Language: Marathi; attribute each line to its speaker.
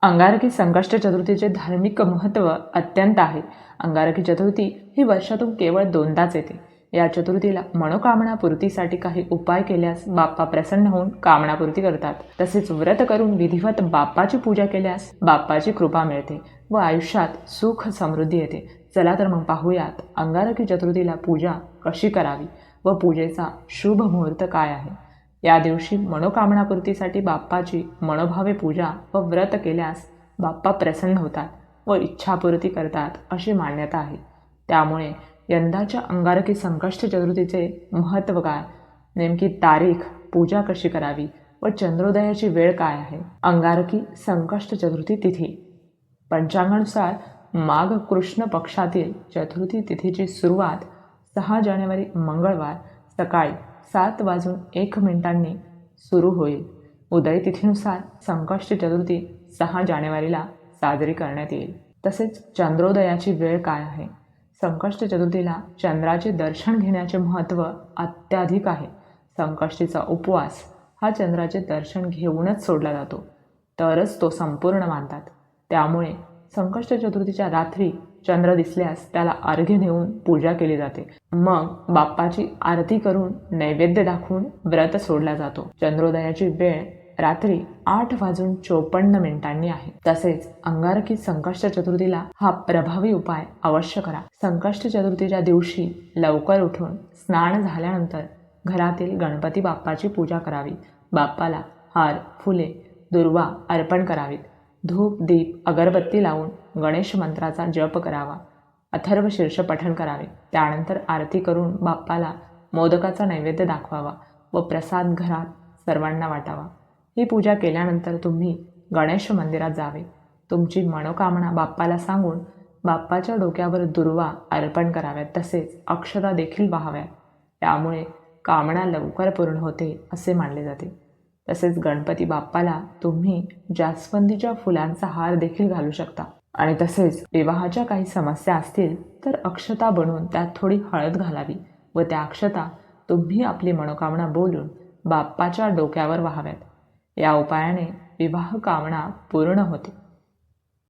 Speaker 1: अंगारकी संकष्ट चतुर्थीचे धार्मिक महत्त्व अत्यंत आहे. अंगारकी चतुर्थी ही वर्षातून केवळ दोनदाच येते. या चतुर्थीला मनोकामना पूर्तीसाठी काही उपाय केल्यास बाप्पा प्रसन्न होऊन कामनापूर्ती करतात. तसेच व्रत करून विधिवत बाप्पाची पूजा केल्यास बाप्पाची कृपा मिळते व आयुष्यात सुख समृद्धी येते. चला तर मग पाहूयात अंगारकी चतुर्थीला पूजा कशी करावी व पूजेचा शुभ मुहूर्त काय आहे. या दिवशी मनोकामनापूर्तीसाठी बाप्पाची मनोभावे पूजा व व्रत केल्यास बाप्पा प्रसन्न होतात व इच्छापूर्ती करतात अशी मान्यता आहे. त्यामुळे यंदाच्या अंगारकी संकष्ट चतुर्थीचे महत्त्व काय, नेमकी तारीख, पूजा कशी करावी व चंद्रोदयाची वेळ काय आहे. अंगारकी संकष्ट चतुर्थी तिथी पंचांगानुसार माघ कृष्ण पक्षातील चतुर्थी तिथीची सुरुवात 6 जानेवारी मंगळवार सकाळी 7:01 सुरू होईल. उदय तिथीनुसार संकष्ट चतुर्थी 6 जानेवारीला साजरी करण्यात येईल. तसेच चंद्रोदयाची वेळ काय आहे. संकष्ट चतुर्थीला चंद्राचे दर्शन घेण्याचे महत्त्व अत्याधिक आहे. संकष्टीचा उपवास हा चंद्राचे दर्शन घेऊनच सोडला जातो, तरच तो संपूर्ण मानतात. त्यामुळे संकष्ट चतुर्थीच्या रात्री चंद्र दिसल्यास त्याला अर्घ्य देऊन पूजा केली जाते. मग बाप्पाची आरती करून नैवेद्य दाखवून व्रत सोडला जातो. चंद्रोदयाची वेळ रात्री 8:54 आहे. तसेच अंगारकी संकष्ट चतुर्थीला हा प्रभावी उपाय अवश्य करा. संकष्ट चतुर्थीच्या दिवशी लवकर उठून स्नान झाल्यानंतर घरातील गणपती बाप्पाची पूजा करावी. बाप्पाला हार, फुले, दुर्वा अर्पण करावीत. धूप, दीप, अगरबत्ती लावून गणेश मंत्राचा जप करावा. अथर्व शीर्ष पठण करावे. त्यानंतर आरती करून बाप्पाला मोदकाचा नैवेद्य दाखवावा व प्रसाद घरात सर्वांना वाटावा. ही पूजा केल्यानंतर तुम्ही गणेश मंदिरात जावे. तुमची मनोकामना बाप्पाला सांगून बाप्पाच्या डोक्यावर दुर्वा अर्पण कराव्यात. तसेच अक्षता देखील वाहाव्यात. त्यामुळे कामना लवकर पूर्ण होते असे मानले जाते. तसेच गणपती बाप्पाला तुम्ही जास्वंदीच्या फुलांचा हार देखील घालू शकता. आणि तसेच विवाहाच्या काही समस्या असतील तर अक्षता बनवून त्यात थोडी हळद घालावी व त्या अक्षता तुम्ही आपली मनोकामना बोलून बाप्पाच्या डोक्यावर वाहाव्यात. या उपायाने विवाह कामना पूर्ण होते.